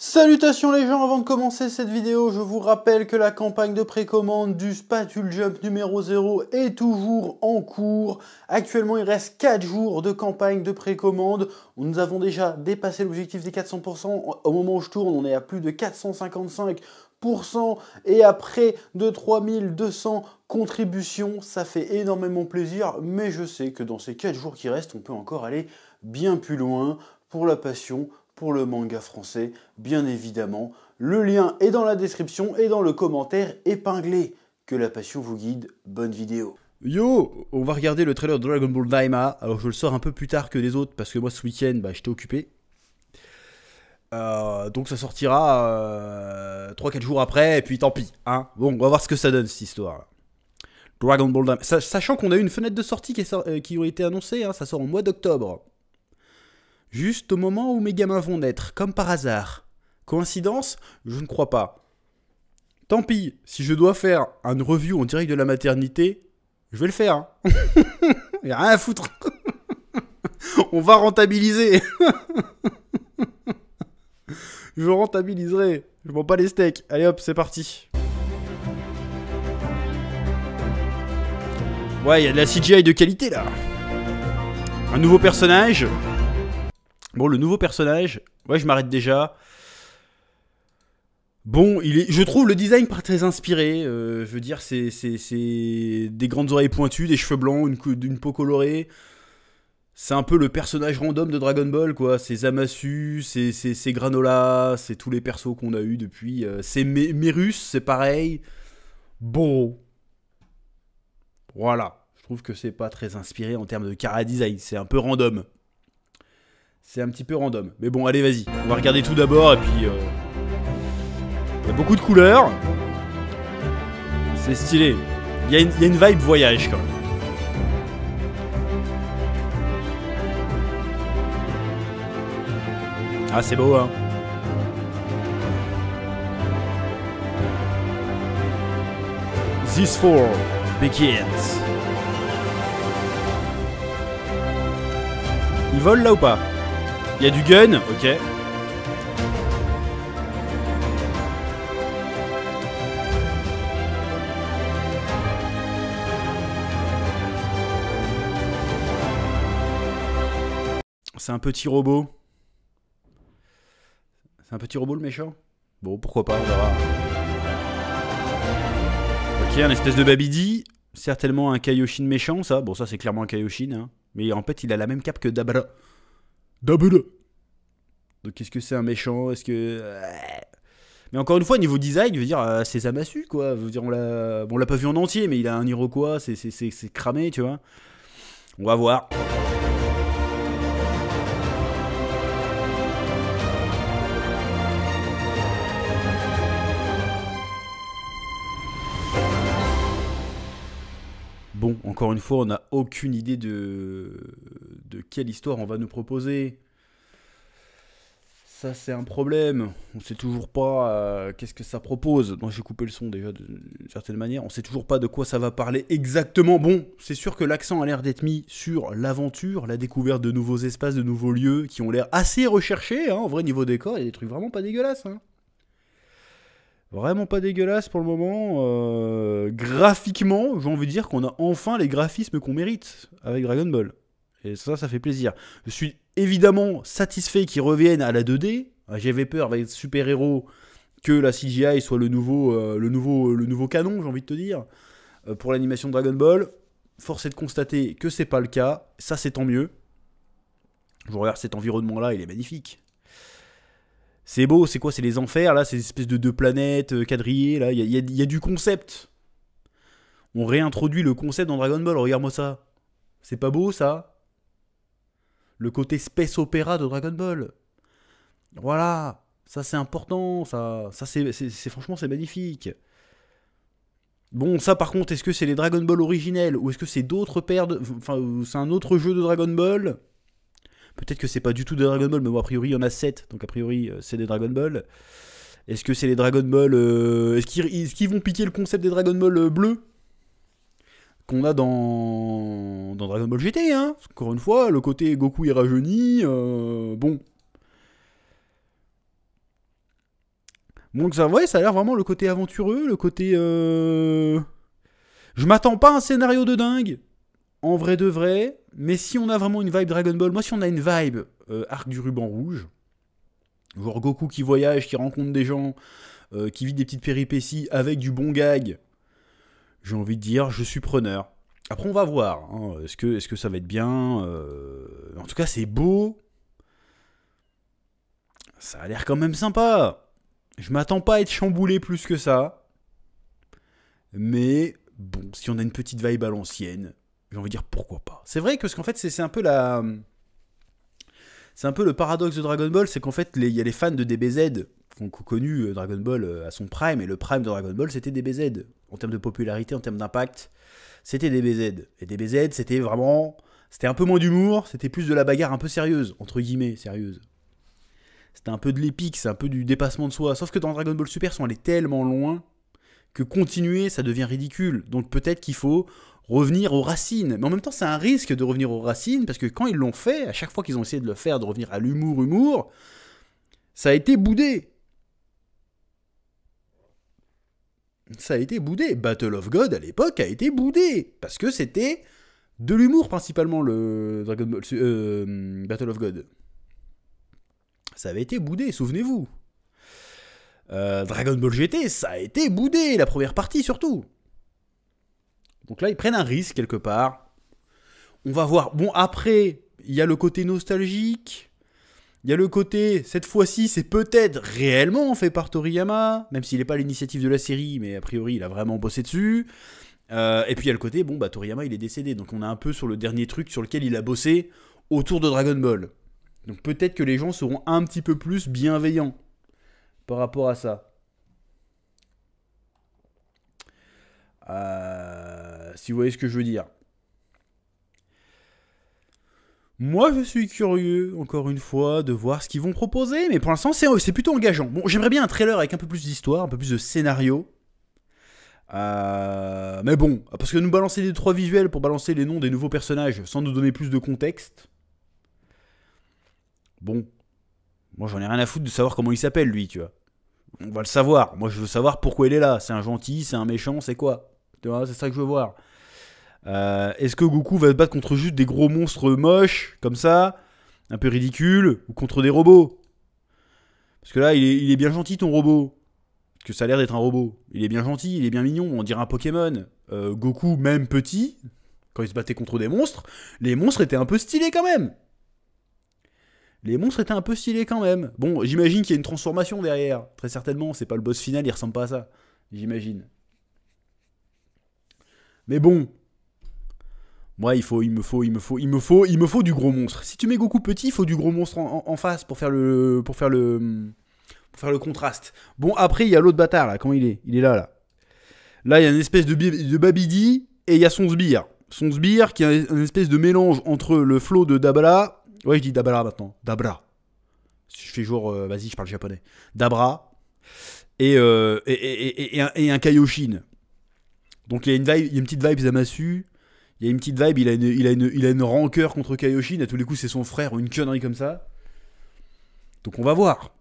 Salutations les gens, avant de commencer cette vidéo, je vous rappelle que la campagne de précommande du Spatule Jump numéro 0 est toujours en cours. Actuellement, il reste 4 jours de campagne de précommande. Nous avons déjà dépassé l'objectif des 400%. Au moment où je tourne, on est à plus de 455% et à près de 3200 contributions. Ça fait énormément plaisir, mais je sais que dans ces 4 jours qui restent, on peut encore aller bien plus loin pour la passion, pour le manga français, bien évidemment. Le lien est dans la description et dans le commentaire épinglé. Que la passion vous guide, bonne vidéo. Yo, on va regarder le trailer de Dragon Ball Daima. Alors je le sors un peu plus tard que les autres parce que moi ce week-end, j'étais occupé. Donc ça sortira 3-4 jours après et puis tant pis. Hein. Bon, on va voir ce que ça donne cette histoire. Dragon Ball Daima. Sachant qu'on a eu une fenêtre de sortie qui a été annoncée, hein, ça sort au mois d'octobre. Juste au moment où mes gamins vont naître, comme par hasard. Coïncidence? Je ne crois pas. Tant pis, si je dois faire une review en direct de la maternité, je vais le faire. Hein. Y a rien à foutre. On va rentabiliser. Je rentabiliserai. Je vends pas les steaks. Allez hop, c'est parti. Ouais, il y a de la CGI de qualité là. Un nouveau personnage. Bon, le nouveau personnage, ouais, je m'arrête déjà. Bon, je trouve le design pas très inspiré. Je veux dire, c'est des grandes oreilles pointues, des cheveux blancs, une peau colorée. C'est un peu le personnage random de Dragon Ball, quoi. C'est Zamasu, c'est Granola, c'est tous les persos qu'on a eu depuis. C'est Merus, c'est pareil. Bon. Voilà. Je trouve que c'est pas très inspiré en termes de chara design. C'est un peu random. C'est un petit peu random. Mais bon, allez, vas-y. On va regarder tout d'abord. Et puis, il y a beaucoup de couleurs. C'est stylé. Il y a une vibe voyage, quand même. Ah, c'est beau, hein. This Four begins. Il vole là ou pas? Il y a du gun, ok. C'est un petit robot. C'est un petit robot le méchant? Bon, pourquoi pas, on verra. Ok, un espèce de Babidi. Certainement un Kaioshin méchant, ça. Bon, ça c'est clairement un Kaioshin, hein. Mais en fait, il a la même cape que Dabara. Dabara. Donc, est-ce que c'est un méchant? Est-ce que... Mais encore une fois, niveau design, je veux dire, c'est Zamasu, quoi. Je veux dire, on l'a pas vu en entier, mais il a un Iroquois, c'est cramé, tu vois. On va voir. Bon, encore une fois, on n'a aucune idée de quelle histoire on va nous proposer. Ça, c'est un problème. On sait toujours pas qu'est-ce que ça propose. Moi, j'ai coupé le son déjà d'une certaine manière. On sait toujours pas de quoi ça va parler exactement. Bon, c'est sûr que l'accent a l'air d'être mis sur l'aventure, la découverte de nouveaux espaces, de nouveaux lieux qui ont l'air assez recherchés. Hein. En vrai, niveau décor, il y a des trucs vraiment pas dégueulasses. Hein. Vraiment pas dégueulasse pour le moment. Graphiquement, j'ai envie de dire qu'on a enfin les graphismes qu'on mérite avec Dragon Ball. Et ça fait plaisir. Je suis évidemment satisfait qu'ils reviennent à la 2D. J'avais peur avec Super Héros que la CGI soit le nouveau canon, j'ai envie de te dire, pour l'animation de Dragon Ball. Force est de constater que c'est pas le cas. Ça, c'est tant mieux. Je regarde cet environnement-là, il est magnifique. C'est beau, c'est quoi? C'est les enfers, là, ces espèces de deux planètes quadrillées, là. Il y a du concept. On réintroduit le concept dans Dragon Ball, regarde-moi ça. C'est pas beau, ça? Le côté space opéra de Dragon Ball. Voilà, ça c'est important, ça c'est franchement, c'est magnifique. Bon, ça par contre, est-ce que c'est les Dragon Ball originels, ou est-ce que c'est d'autres paires de... Enfin, c'est un autre jeu de Dragon Ball? Peut-être que c'est pas du tout des Dragon Ball, mais bon, a priori, il y en a 7, donc a priori, c'est des Dragon Ball. Est-ce que c'est les Dragon Ball... Est-ce qu'ils vont piquer le concept des Dragon Ball bleus qu'on a dans Dragon Ball GT, hein? Encore une fois, le côté Goku est rajeuni, bon... Donc ça, ouais, ça a l'air vraiment le côté aventureux, le côté... Je m'attends pas à un scénario de dingue, en vrai de vrai, mais si on a vraiment une vibe Dragon Ball, moi si on a une vibe arc du ruban rouge, genre Goku qui voyage, qui rencontre des gens, qui vit des petites péripéties avec du bon gag, j'ai envie de dire, je suis preneur. Après on va voir, hein, est-ce que ça va être bien, en tout cas c'est beau, ça a l'air quand même sympa. Je m'attends pas à être chamboulé plus que ça, mais bon, si on a une petite vibe à l'ancienne, j'ai envie de dire pourquoi pas. C'est vrai que parce qu'en fait c'est un peu la... C'est un peu le paradoxe de Dragon Ball, c'est qu'en fait il y a les fans de DBZ qui ont connu Dragon Ball à son prime, et le prime de Dragon Ball c'était DBZ. En termes de popularité, en termes d'impact, c'était DBZ. Et DBZ c'était vraiment... C'était un peu moins d'humour, c'était plus de la bagarre un peu sérieuse, entre guillemets, sérieuse. C'était un peu de l'épique, c'est un peu du dépassement de soi. Sauf que dans Dragon Ball Super, ils sont allés tellement loin que continuer, ça devient ridicule. Donc peut-être qu'il faut revenir aux racines. Mais en même temps, c'est un risque de revenir aux racines, parce que quand ils l'ont fait, à chaque fois qu'ils ont essayé de le faire, de revenir à l'humour, ça a été boudé. Ça a été boudé. Battle of God, à l'époque, a été boudé. Parce que c'était de l'humour, principalement, le Dragon Ball, Battle of God. Ça avait été boudé, souvenez-vous. Dragon Ball GT, ça a été boudé, la première partie surtout. Donc là, ils prennent un risque quelque part. On va voir. Bon, après, il y a le côté nostalgique. Il y a le côté, cette fois-ci, c'est peut-être réellement fait par Toriyama, même s'il n'est pas à l'initiative de la série, mais a priori, il a vraiment bossé dessus. Et puis il y a le côté, bon, bah Toriyama, il est décédé. Donc on est un peu sur le dernier truc sur lequel il a bossé autour de Dragon Ball. Donc peut-être que les gens seront un petit peu plus bienveillants par rapport à ça. Si vous voyez ce que je veux dire. Moi, je suis curieux, encore une fois, de voir ce qu'ils vont proposer. Mais pour l'instant, c'est plutôt engageant. Bon, j'aimerais bien un trailer avec un peu plus d'histoire, un peu plus de scénario. Mais bon, parce que nous balancer des 3 visuels pour balancer les noms des nouveaux personnages sans nous donner plus de contexte. Bon, moi j'en ai rien à foutre de savoir comment il s'appelle lui, tu vois. On va le savoir. Moi je veux savoir pourquoi il est là. C'est un gentil, c'est un méchant, c'est quoi? Tu vois, c'est ça que je veux voir. Est-ce que Goku va se battre contre juste des gros monstres moches, comme ça, un peu ridicules, ou contre des robots? Parce que là, il est bien gentil ton robot. Parce que ça a l'air d'être un robot. Il est bien gentil, il est bien mignon, on dirait un Pokémon. Goku, même petit, quand il se battait contre des monstres, les monstres étaient un peu stylés quand même. Bon, j'imagine qu'il y a une transformation derrière. Très certainement, c'est pas le boss final, il ressemble pas à ça. J'imagine. Mais bon. Moi, il me faut du gros monstre. Si tu mets Goku petit, il faut du gros monstre en face pour faire le contraste. Bon, après, il y a l'autre bâtard, là. Comment il est? Il est là, là. Là, il y a une espèce de Babidi, et il y a son sbire. Son sbire qui est une espèce de mélange entre le flow de Dabala. Ouais, je dis Dabala maintenant. Dabra. Je fais genre, vas-y, je parle japonais. Dabra. Et un Kaioshin. Donc, il y a une petite vibe Zamasu. Il y a une petite vibe, il a une rancœur contre Kaioshin. À tous les coups, c'est son frère ou une connerie comme ça. Donc, on va voir.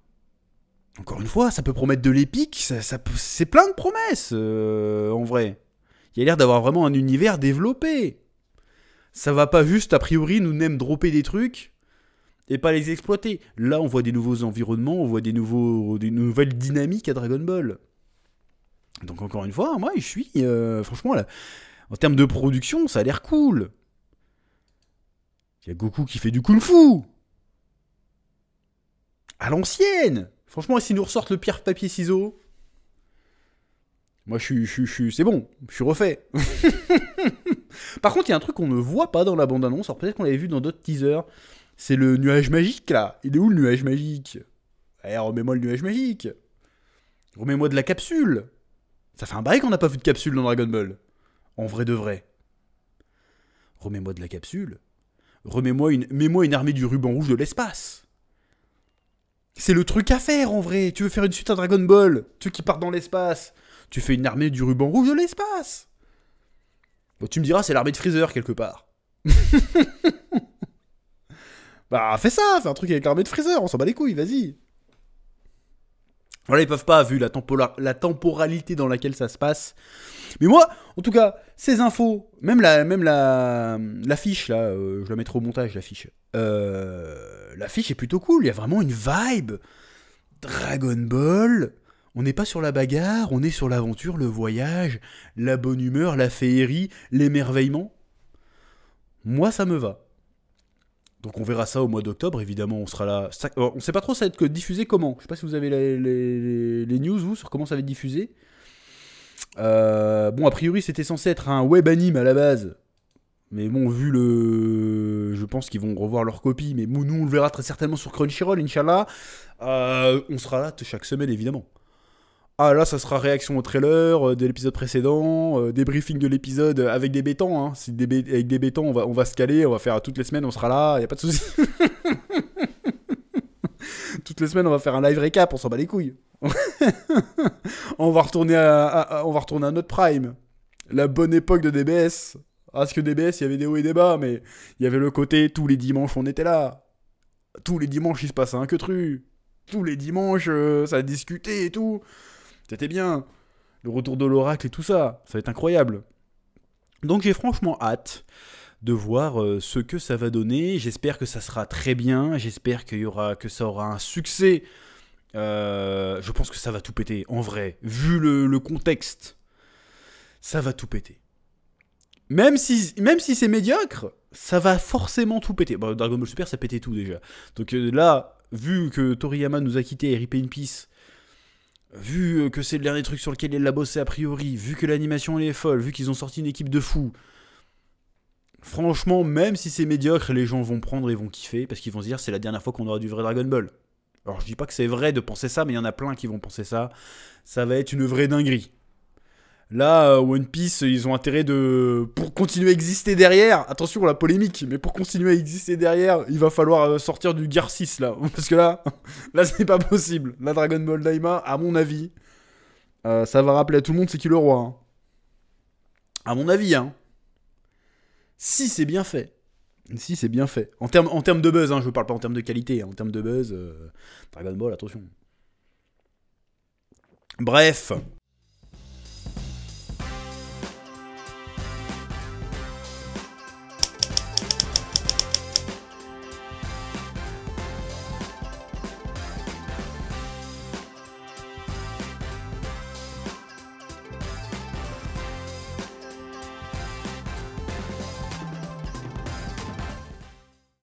Encore une fois, ça peut promettre de l'épique. C'est plein de promesses, en vrai. Il y a l'air d'avoir vraiment un univers développé. Ça va pas juste, a priori, nous name dropper des trucs et pas les exploiter. Là, on voit des nouveaux environnements, on voit des nouvelles dynamiques à Dragon Ball. Donc, encore une fois, moi, je suis... franchement, là, en termes de production, ça a l'air cool. Il y a Goku qui fait du kung-fu. À l'ancienne. Franchement, s'ils nous ressortent le pierre, papier, ciseaux... Moi, c'est bon, je suis refait. Par contre, il y a un truc qu'on ne voit pas dans la bande-annonce, alors peut-être qu'on l'avait vu dans d'autres teasers, c'est le nuage magique, là. Il est où, le nuage magique? Eh, remets-moi le nuage magique. Remets-moi de la capsule. Ça fait un bail qu'on n'a pas vu de capsule dans Dragon Ball. En vrai de vrai. Remets-moi de la capsule. Mets-moi une armée du ruban rouge de l'espace. C'est le truc à faire, en vrai. Tu veux faire une suite à Dragon Ball, ceux qui partent dans l'espace. Tu fais une armée du ruban rouge de l'espace. Bon, tu me diras, c'est l'armée de Freezer, quelque part. Bah, fais ça, fais un truc avec l'armée de Freezer, on s'en bat les couilles, vas-y. Voilà, ils peuvent pas, vu la temporalité dans laquelle ça se passe. Mais moi, en tout cas, ces infos, l'affiche, là, je la mettrai au montage, l'affiche. L'affiche est plutôt cool, il y a vraiment une vibe. Dragon Ball, on n'est pas sur la bagarre, on est sur l'aventure, le voyage, la bonne humeur, la féerie, l'émerveillement. Moi, ça me va. Donc on verra ça au mois d'octobre, évidemment, on sera là. On sait pas trop ça va être diffusé comment. Je sais pas si vous avez les news, vous, sur comment ça va être diffusé. Bon, a priori, c'était censé être un web anime à la base. Mais bon, vu le... Je pense qu'ils vont revoir leur copie. Mais nous, on le verra très certainement sur Crunchyroll, Inch'Allah. On sera là chaque semaine, évidemment. Ah, là, ça sera réaction au trailer de l'épisode précédent, débriefing de l'épisode avec des bétans. Hein. Avec des bétans, on va se caler, on va faire toutes les semaines, on sera là, y a pas de souci. Toutes les semaines, on va faire un live récap, on s'en bat les couilles. On va retourner à notre prime. La bonne époque de DBS. Parce que DBS, il y avait des hauts et des bas, mais il y avait le côté, tous les dimanches, on était là. Tous les dimanches, il se passait un queutru. Tous les dimanches, ça discutait et tout. C'était bien. Le retour de l'oracle et tout ça. Ça va être incroyable. Donc j'ai franchement hâte de voir ce que ça va donner. J'espère que ça sera très bien. J'espère que ça aura un succès. Je pense que ça va tout péter. En vrai, vu le contexte, ça va tout péter. Même si c'est médiocre, ça va forcément tout péter. Bon, Dragon Ball Super, ça pétait tout déjà. Donc là, vu que Toriyama nous a quitté, RIP in Peace, vu que c'est le dernier truc sur lequel il a bossé a priori, vu que l'animation elle est folle, vu qu'ils ont sorti une équipe de fous, franchement, même si c'est médiocre, les gens vont prendre et vont kiffer, parce qu'ils vont se dire c'est la dernière fois qu'on aura du vrai Dragon Ball. Alors je dis pas que c'est vrai de penser ça, mais il y en a plein qui vont penser ça. Ça va être une vraie dinguerie. Là, One Piece, ils ont intérêt de... Pour continuer à exister derrière, attention la polémique, mais pour continuer à exister derrière, il va falloir sortir du Gear 6 là. Parce que là c'est pas possible. La Dragon Ball Daima, à mon avis, ça va rappeler à tout le monde c'est qui le roi. Hein. À mon avis, hein. Si c'est bien fait. Si c'est bien fait. En termes de buzz, hein, je parle pas en termes de qualité, hein, en termes de buzz, Dragon Ball, attention. Bref,